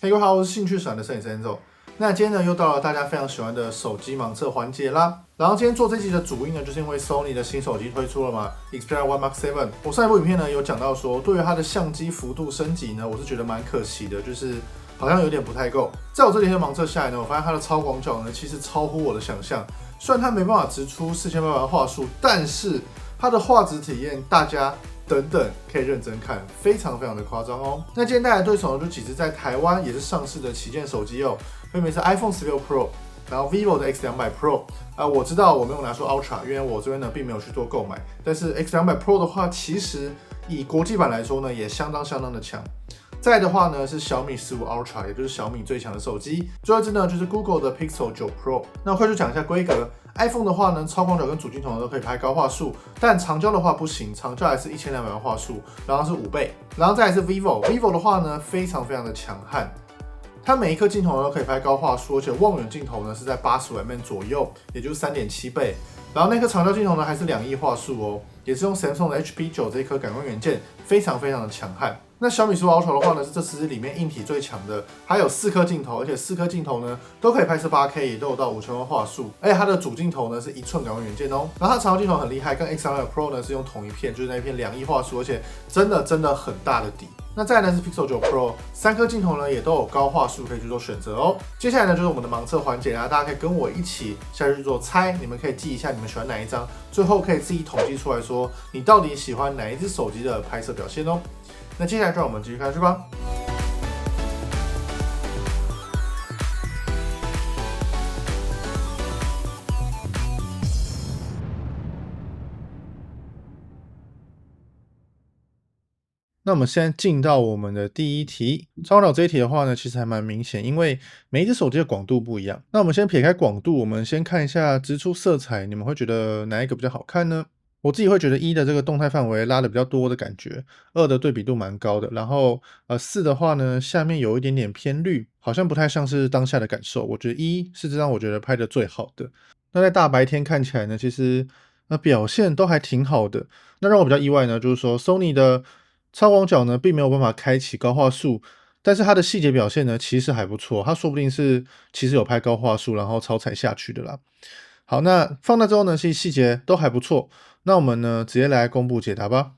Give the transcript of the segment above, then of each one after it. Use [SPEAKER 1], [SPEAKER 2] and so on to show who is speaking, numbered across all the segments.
[SPEAKER 1] 各位好，我是兴趣闪的摄影师 Enzo。那今天呢，又到了大家非常喜欢的手机盲测环节啦。然后今天做这集的主因呢，就是因为 Sony 的新手机推出了嘛 ，Xperia One Mark 7。我上一部影片呢有讲到说，对于它的相机幅度升级呢，我是觉得蛮可惜的，就是好像有点不太够。在我这几天盲测下来呢，我发现它的超广角呢，其实超乎我的想象。虽然它没办法直出4800画素，但是它的画质体验，大家等等可以认真看，非常非常的夸张哦。那今天带来的对手呢，就几支在台湾也是上市的旗舰手机哦，分别是 iPhone 16 Pro， 然后 vivo 的 X200 Pro。我知道我没有拿出 Ultra， 因为我这边呢并没有去做购买。但是 X200 Pro 的话，其实以国际版来说呢，也相当的强。再来的话呢是小米15 Ultra， 也就是小米最强的手机。最后一支呢就是 Google 的 Pixel 9 Pro。那我快速讲一下规格。iPhone 的话呢，超广角跟主镜头都可以拍高画素，但长焦的话不行，长焦还是1200万画素，然后是5倍。然后再来是 vivo 的话呢，非常的强悍，它每一颗镜头都可以拍高画素，而且望远镜头呢是在85mm 左右，也就是3.7倍。然后那颗长焦镜头呢还是2亿画素哦，也是用 Samsung 的 HP9 这一颗感光元件，非常的强悍。那小米15 Ultra 的话呢，是这10支里面硬体最强的，还有4颗镜头，而且4颗镜头呢都可以拍摄 8K， 也都有到5000万画素，而且它的主镜头呢是1寸感光元件哦。然后它长焦镜头很厉害，跟 X200 Pro 呢是用同一片，就是那一片2亿画素，而且真的很大的底。那再来呢是 Pixel 9 Pro， 3颗镜头呢也都有高画素可以去做选择哦。接下来呢就是我们的盲测环节啦，大家可以跟我一起下去做猜，你们可以记一下你们喜欢哪一张，最后可以自己统计出来说你到底喜欢哪一只手机的拍摄表现哦。那接下来就让我们继续看下去吧。那我们现在进到我们的第一题，超广角这一题的话呢，其实还蛮明显，因为每一只手机的广度不一样。那我们先撇开广度，我们先看一下直出色彩，你们会觉得哪一个比较好看呢？我自己会觉得1的这个动态范围拉的比较多的感觉，2的对比度蛮高的，然后4的话呢，下面有一点点偏绿，好像不太像是当下的感受。我觉得1是这张我觉得拍的最好的。那在大白天看起来呢，其实表现都还挺好的。那让我比较意外呢，就是说 Sony 的超广角呢并没有办法开启高画素，但是它的细节表现呢其实还不错，它说不定是其实有拍高画素然后超采下去的啦。好，那放大之后呢，其实细节都还不错。那我们呢直接来公布解答吧。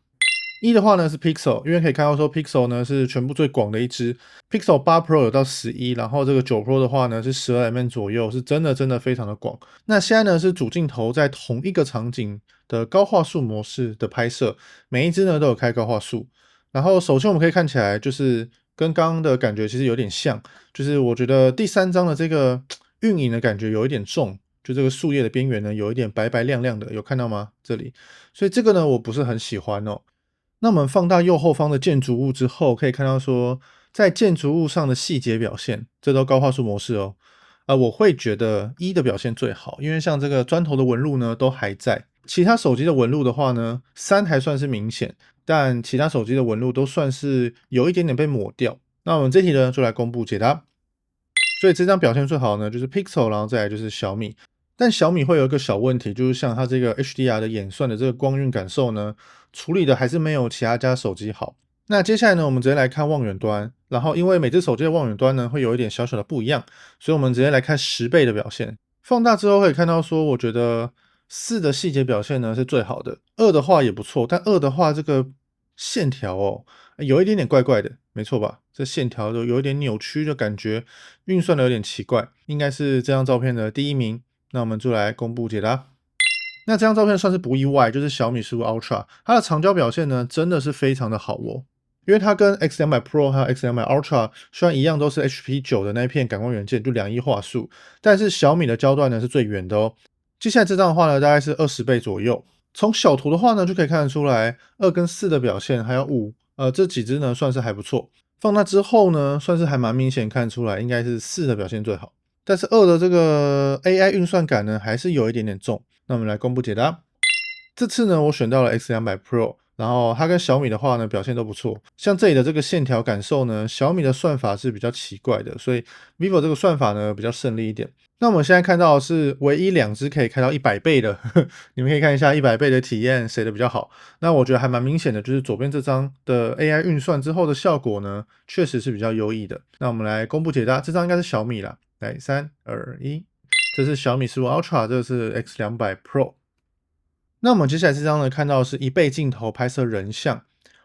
[SPEAKER 1] 1的话呢是 Pixel， 因为可以看到说 Pixel 呢是全部最广的一支 ，Pixel 8 Pro 有到11，然后这个9 Pro 的话呢是12mm 左右，是真的非常的广。那现在呢是主镜头在同一个场景的高画素模式的拍摄，每一支呢都有开高画素。然后首先我们可以看起来就是跟刚刚的感觉其实有点像，就是我觉得第3张的这个晕影的感觉有一点重。就这个树叶的边缘呢，有一点白亮的，有看到吗？这里，所以这个呢，我不是很喜欢哦。那我们放大右后方的建筑物之后，可以看到说，在建筑物上的细节表现，这都高画素模式哦。我会觉得1的表现最好，因为像这个砖头的纹路呢，都还在。其他手机的纹路的话呢，3还算是明显，但其他手机的纹路都算是有一点点被抹掉。那我们这题呢，就来公布解答。所以这张表现最好呢，就是 Pixel， 然后再来就是小米。但小米会有一个小问题，就是像它这个 HDR 的演算的这个光晕感受呢，处理的还是没有其他家手机好。那接下来呢，我们直接来看望远端，然后因为每只手机的望远端呢会有一点小的不一样，所以我们直接来看10倍的表现。放大之后可以看到说，我觉得4的细节表现呢是最好的，2的话也不错，但2的话这个线条哦，有一点点怪怪的，没错吧？这线条都有一点扭曲的感觉，运算的有点奇怪，应该是这张照片的第1名。那我们就来公布解答。那这张照片算是不意外，就是小米15 Ultra， 它的长焦表现呢真的是非常的好哦。因为它跟 X200 Pro 还有 X200 Ultra 虽然一样都是 HP9 的那一片感光元件，就2亿画素，但是小米的焦段呢是最远的哦。接下来这张的话呢，大概是20倍左右。从小图的话呢，就可以看得出来2跟4的表现，还有5，这几支呢算是还不错。放大之后呢，算是还蛮明显看出来，应该是4的表现最好。但是2的这个 AI 运算感呢，还是有一点点重。那我们来公布解答。这次呢，我选到了 X200 Pro，然后它跟小米的话呢，表现都不错。像这里的这个线条感受呢，小米的算法是比较奇怪的，所以 vivo 这个算法呢比较胜利一点。那我们现在看到的是唯一两只可以开到100倍的，你们可以看一下100倍的体验谁的比较好。那我觉得还蛮明显的，就是左边这张的 AI 运算之后的效果呢，确实是比较优异的。那我们来公布解答，这张应该是小米啦。来，3、2、1，这是小米15 Ultra，这个是 X200 Pro。那我们接下来这张呢，看到的是1倍镜头拍摄人像，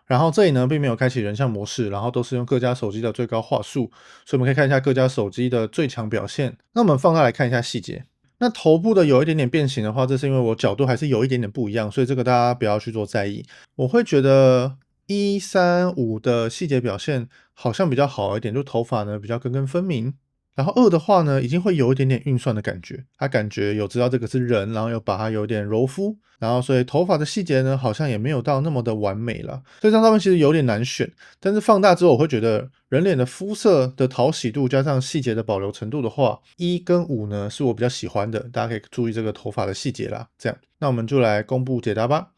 [SPEAKER 1] 然后这里呢并没有开启人像模式，然后都是用各家手机的最高画素，所以我们可以看一下各家手机的最强表现。那我们放大来看一下细节。那头部的有一点点变形的话，这是因为我角度还是有一点点不一样，所以这个大家不要去做在意。我会觉得1、3、5的细节表现好像比较好一点，就头发呢比较根根分明。然后2的话呢，已经会有一点点运算的感觉，它感觉有知道这个是人，然后又把它有点柔肤，然后所以头发的细节呢，好像也没有到那么的完美了。这张照片其实有点难选，但是放大之后，我会觉得人脸的肤色的讨喜度加上细节的保留程度的话，1跟5呢是我比较喜欢的，大家可以注意这个头发的细节啦。这样，那我们就来公布解答吧。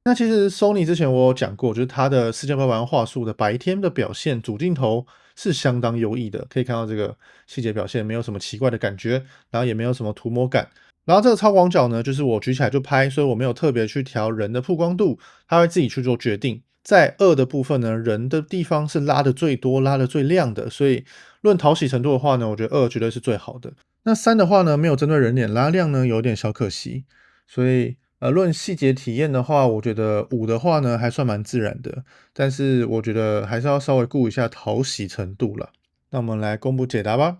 [SPEAKER 1] 那其实 Sony 之前我有讲过，就是它的4800万画素的白天的表现，主镜头是相当优异的，可以看到这个细节表现没有什么奇怪的感觉，然后也没有什么涂抹感。然后这个超广角呢，就是我举起来就拍，所以我没有特别去调人的曝光度，它会自己去做决定。在2的部分呢，人的地方是拉的最多、拉的最亮的，所以论讨喜程度的话呢，我觉得2绝对是最好的。那3的话呢，没有针对人脸拉亮呢，有点小可惜，所以论细节体验的话，我觉得5的话呢，还算蛮自然的，但是我觉得还是要稍微顾一下讨喜程度了。那我们来公布解答吧。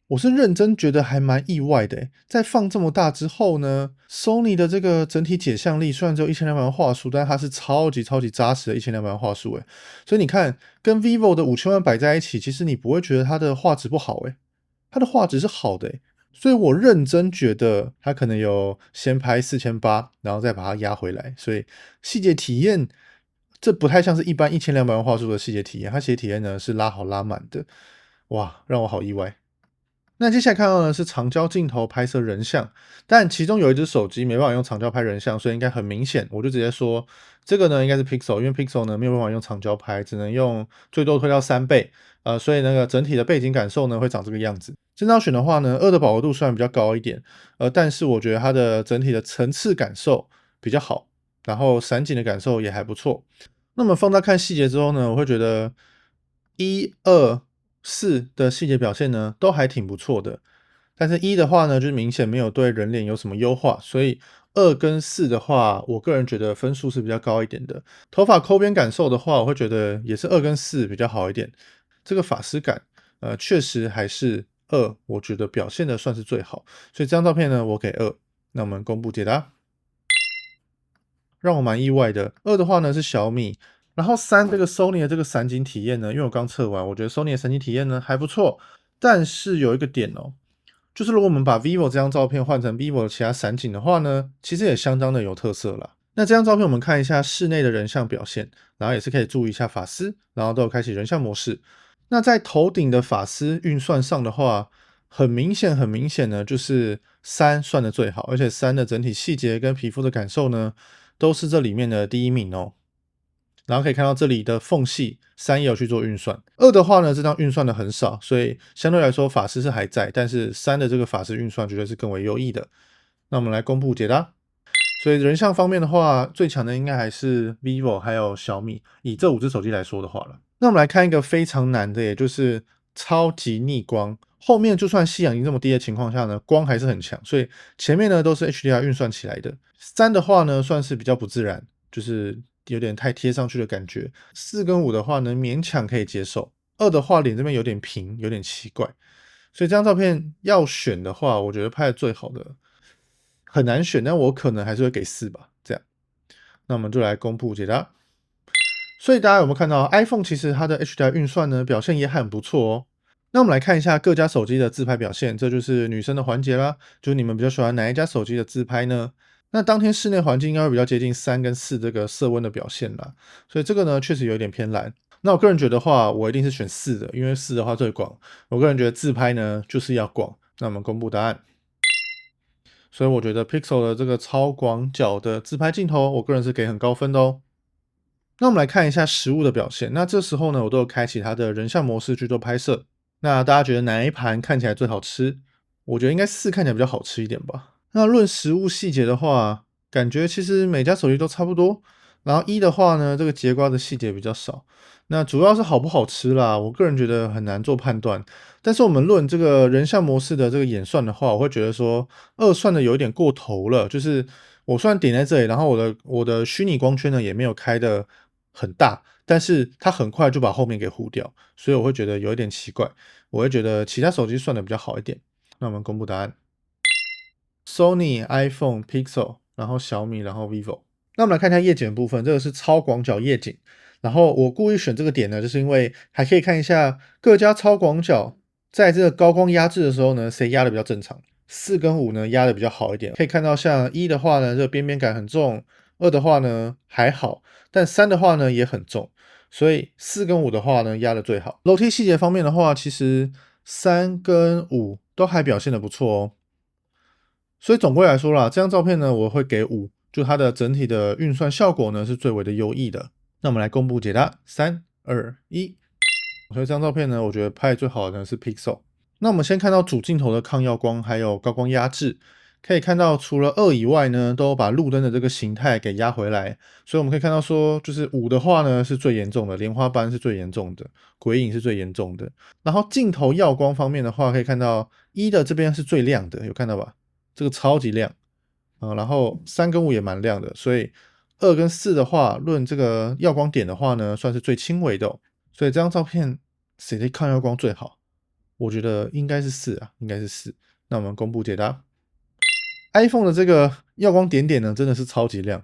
[SPEAKER 1] 我是认真觉得还蛮意外的欸，在放这么大之后呢，Sony 的这个整体解像力虽然只有1200万画素，但它是超级超级扎实的1200万画素欸，所以你看跟 vivo 的5000万摆在一起，其实你不会觉得它的画质不好欸，它的画质是好的欸，所以我认真觉得它可能有先拍4800，然后再把它压回来，所以细节体验这不太像是一般1200万画素的细节体验，它细节体验呢是拉好拉满的，哇，让我好意外。那接下来看到的是长焦镜头拍摄人像，但其中有一只手机没办法用长焦拍人像，所以应该很明显，我就直接说这个呢应该是 Pixel， 因为 Pixel 呢没有办法用长焦拍，只能用最多推到3倍，所以那个整体的背景感受呢会长这个样子。这张选的话呢，2的饱和度虽然比较高一点，但是我觉得它的整体的层次感受比较好，然后散景的感受也还不错。那么放大看细节之后呢，我会觉得1、2、4的细节表现呢都还挺不错的，但是1的话呢，就是明显没有对人脸有什么优化，所以2跟4的话，我个人觉得分数是比较高一点的。头发抠边感受的话，我会觉得也是2跟4比较好一点。这个发丝感，确实还是2，我觉得表现的算是最好，所以这张照片呢，我给2。那我们公布解答。让我蛮意外的。2的话呢是小米，然后3这个 Sony 的这个散景体验呢，因为我刚测完，我觉得 Sony 的散景体验呢还不错，但是有一个点哦，就是如果我们把 vivo 这张照片换成 vivo 的其他散景的话呢，其实也相当的有特色啦。那这张照片我们看一下室内的人像表现，然后也是可以注意一下发丝，然后都有开启人像模式。那在头顶的发丝运算上的话，很明显呢，就是3算的最好，而且3的整体细节跟皮肤的感受呢，都是这里面的第一名哦。然后可以看到这里的缝隙，3也有去做运算。2的话呢，这张运算的很少，所以相对来说发丝是还在，但是3的这个发丝运算绝对是更为优异的。那我们来公布解答。所以人像方面的话，最强的应该还是 vivo 还有小米，以这5只手机来说的话了。那我们来看一个非常难的，也就是超级逆光。后面就算夕阳已经这么低的情况下呢，光还是很强，所以前面呢都是 HDR 运算起来的。3的话呢，算是比较不自然，就是有点太贴上去的感觉。4跟5的话呢，勉强可以接受。2的话，脸这边有点平，有点奇怪。所以这张照片要选的话，我觉得拍的最好的很难选，但我可能还是会给4吧。这样，那我们就来公布解答。所以大家有没有看到 iPhone 其实它的 HDR 运算呢表现也很不错哦。那我们来看一下各家手机的自拍表现，这就是女生的环节啦。就是你们比较喜欢哪一家手机的自拍呢？那当天室内环境应该会比较接近3跟4这个色温的表现啦，所以这个呢确实有一点偏蓝。那我个人觉得的话，我一定是选4的，因为4的话最广。我个人觉得自拍呢就是要广。那我们公布答案。所以我觉得 Pixel 的这个超广角的自拍镜头，我个人是给很高分的哦。那我们来看一下实物的表现。那这时候呢，我都有开启它的人像模式去做拍摄。那大家觉得哪一盘看起来最好吃？我觉得应该4看起来比较好吃一点吧。那论实物细节的话，感觉其实每家手机都差不多。然后一的话呢，这个节瓜的细节比较少。那主要是好不好吃啦，我个人觉得很难做判断。但是我们论这个人像模式的这个演算的话，我会觉得说二算的有一点过头了。就是我虽然点在这里，然后我的虚拟光圈呢也没有开的很大，但是它很快就把后面给糊掉，所以我会觉得有一点奇怪。我会觉得其他手机算的比较好一点。那我们公布答案：Sony、iPhone、Pixel，然后小米，然后 vivo。那我们来看一下夜景的部分，这个是超广角夜景。然后我故意选这个点呢，就是因为还可以看一下各家超广角在这个高光压制的时候呢，谁压的比较正常。4跟5呢压的比较好一点，可以看到像一的话呢，这个边边感很重；二的话呢还好，但3的话呢也很重。所以4跟5的话呢压的最好。楼梯细节方面的话，其实3跟5都还表现的不错哦。所以总归来说啦，这张照片呢，我会给5，就它的整体的运算效果呢是最为的优异的。那我们来公布解答，3、2、1。所以这张照片呢，我觉得拍的最好的呢是 Pixel。那我们先看到主镜头的抗耀光还有高光压制，可以看到除了2以外呢，都把路灯的这个形态给压回来。所以我们可以看到说，就是5的话呢是最严重的，莲花斑是最严重的，鬼影是最严重的。然后镜头耀光方面的话，可以看到1的这边是最亮的，有看到吧？这个超级亮。然后3跟5也蛮亮的，所以2跟4的话，论这个耀光点的话呢，算是最轻微的哦。所以这张照片谁的抗耀光最好？我觉得应该是4啊，应该是4。那我们公布解答，iPhone 的这个耀光点点呢，真的是超级亮，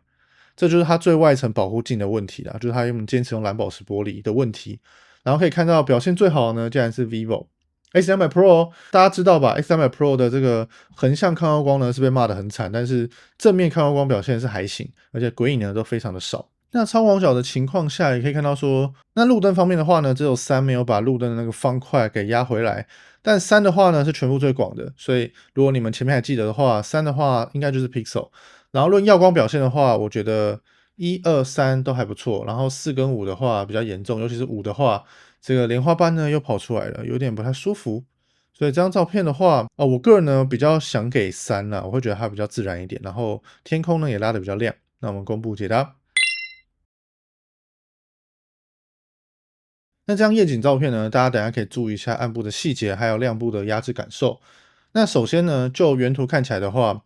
[SPEAKER 1] 这就是它最外层保护镜的问题啦，就是它坚持用蓝宝石玻璃的问题。然后可以看到表现最好的呢，竟然是 vivo。X300 Pro，大家知道吧？X300 Pro 的这个横向抗耀光呢是被骂得很惨，但是正面抗耀光表现是还行，而且鬼影呢都非常的少。那超广角的情况下，也可以看到说，那路灯方面的话呢，只有3没有把路灯的那个方块给压回来，但3的话呢是全部最广的，所以如果你们前面还记得的话，3的话应该就是 Pixel。然后论耀光表现的话，我觉得1、2、3都还不错，然后4跟5的话比较严重，尤其是5的话。这个莲花斑呢又跑出来了，有点不太舒服。所以这张照片的话，我个人呢比较想给3啦，我会觉得它比较自然一点，然后天空呢也拉得比较亮。那我们公布解答。那这张夜景照片呢，大家等一下可以注意一下暗部的细节，还有亮部的压制感受。那首先呢，就原图看起来的话，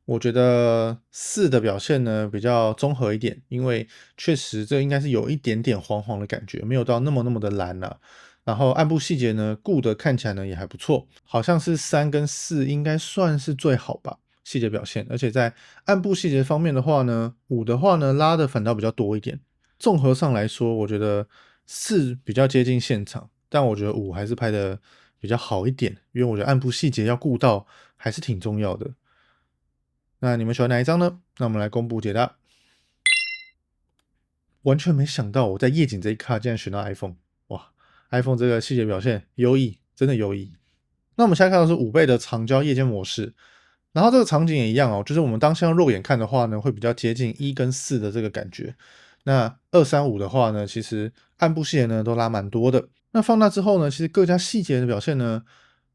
[SPEAKER 1] 我觉得4的表现呢比较综合一点，因为确实这应该是有一点点黄黄的感觉，没有到那么的蓝啦。然后暗部细节呢，顾的看起来呢也还不错，好像是3跟4应该算是最好吧，细节表现。而且在暗部细节方面的话呢，5的话呢拉的反倒比较多一点。综合上来说，我觉得4比较接近现场，但我觉得5还是拍的比较好一点，因为我觉得暗部细节要顾到还是挺重要的。那你们喜欢哪一张呢？那我们来公布解答。完全没想到我在夜景这一卡竟然选到 iPhone，哇！iPhone 这个细节表现优异，真的优异。那我们现在看到是5倍的长焦夜间模式，然后这个场景也一样哦，就是我们当下肉眼看的话呢，会比较接近1跟4的这个感觉。那2、3、5的话呢，其实暗部细节呢都拉蛮多的。那放大之后呢，其实各家细节的表现呢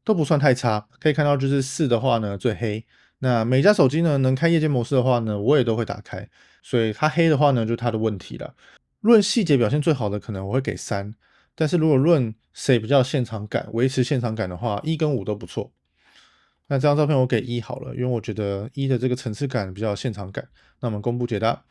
[SPEAKER 1] 都不算太差。可以看到就是4的话呢最黑，那每家手机呢能开夜间模式的话呢，我也都会打开。所以它黑的话呢，就是它的问题了。论细节表现最好的，可能我会给3，但是如果论谁比较有现场感、维持现场感的话，1跟5都不错。那这张照片我给1好了，因为我觉得1的这个层次感比较有现场感。那我们公布解答，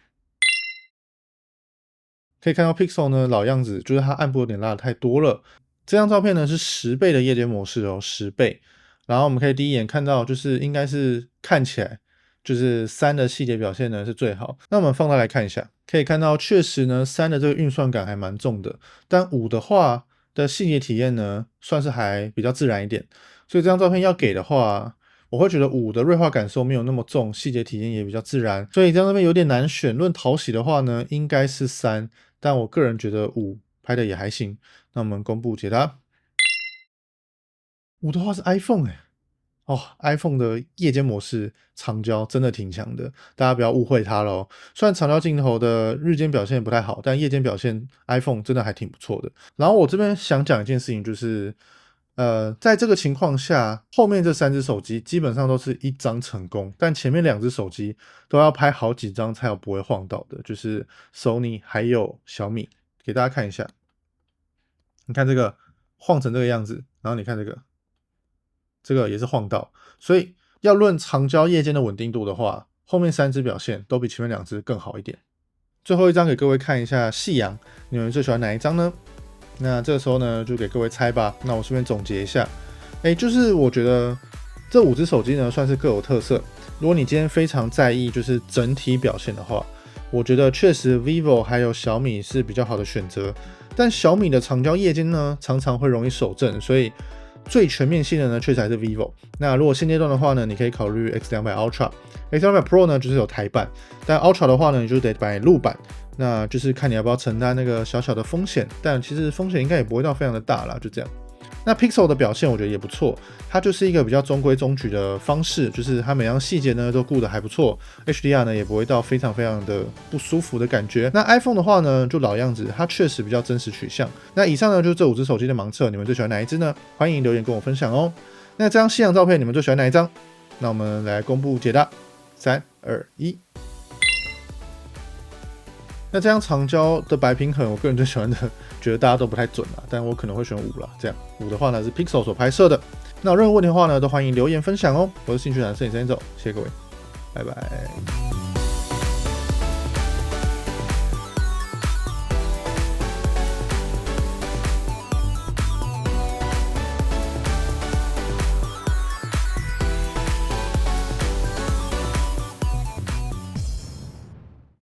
[SPEAKER 1] 可以看到 Pixel 呢老样子，就是它暗部有点拉的太多了。这张照片呢是10倍的夜间模式哦，10倍。然后我们可以第一眼看到，就是应该是看起来就是3的细节表现呢是最好。那我们放大来看一下，可以看到确实呢3的这个运算感还蛮重的，但5的话的细节体验呢算是还比较自然一点。所以这张照片要给的话，我会觉得5的锐化感受没有那么重，细节体验也比较自然，所以这张照片有点难选。论讨喜的话呢，应该是3，但我个人觉得5拍的也还行。那我们公布解答，5的话是 iPhone iPhone 的夜间模式长焦真的挺强的，大家不要误会它咯。虽然长焦镜头的日间表现不太好，但夜间表现 iPhone 真的还挺不错的。然后我这边想讲一件事情，就是在这个情况下，后面这3只手机基本上都是一张成功，但前面2只手机都要拍好几张才有不会晃到的，就是 Sony 还有小米，给大家看一下。你看这个晃成这个样子，然后你看这个也是晃到，所以要论长焦夜间的稳定度的话，后面3只表现都比前面2只更好一点。最后一张给各位看一下夕阳，你们最喜欢哪一张呢？那这个时候呢，就给各位猜吧。那我顺便总结一下，就是我觉得这5只手机呢，算是各有特色。如果你今天非常在意就是整体表现的话，我觉得确实 vivo 还有小米是比较好的选择。但小米的长焦夜间呢，常常会容易手震，所以最全面性的呢，确实还是 vivo。那如果现阶段的话呢，你可以考虑 X200 Ultra。X200 Pro 呢，就是有台版，但 Ultra 的话呢，你就得买路版。那就是看你要不要承担那个小小的风险，但其实风险应该也不会到非常的大啦，就这样。那 Pixel 的表现我觉得也不错，它就是一个比较中规中矩的方式，就是它每样细节呢都顾得还不错 ，HDR 呢也不会到非常非常的不舒服的感觉。那 iPhone 的话呢，就老样子，它确实比较真实取向。那以上呢就是这5只手机的盲测，你们最喜欢哪一只呢？欢迎留言跟我分享哦。那这张夕阳照片你们最喜欢哪一张？那我们来公布解答，3、2、1。那这张长焦的白平衡，我个人最喜欢的，觉得大家都不太准啦，但我可能会选5啦。这样5的话呢是 Pixel 所拍摄的。那有任何问题的话呢，都欢迎留言分享哦。我是兴趣男摄影师 Angel，谢谢各位，拜拜。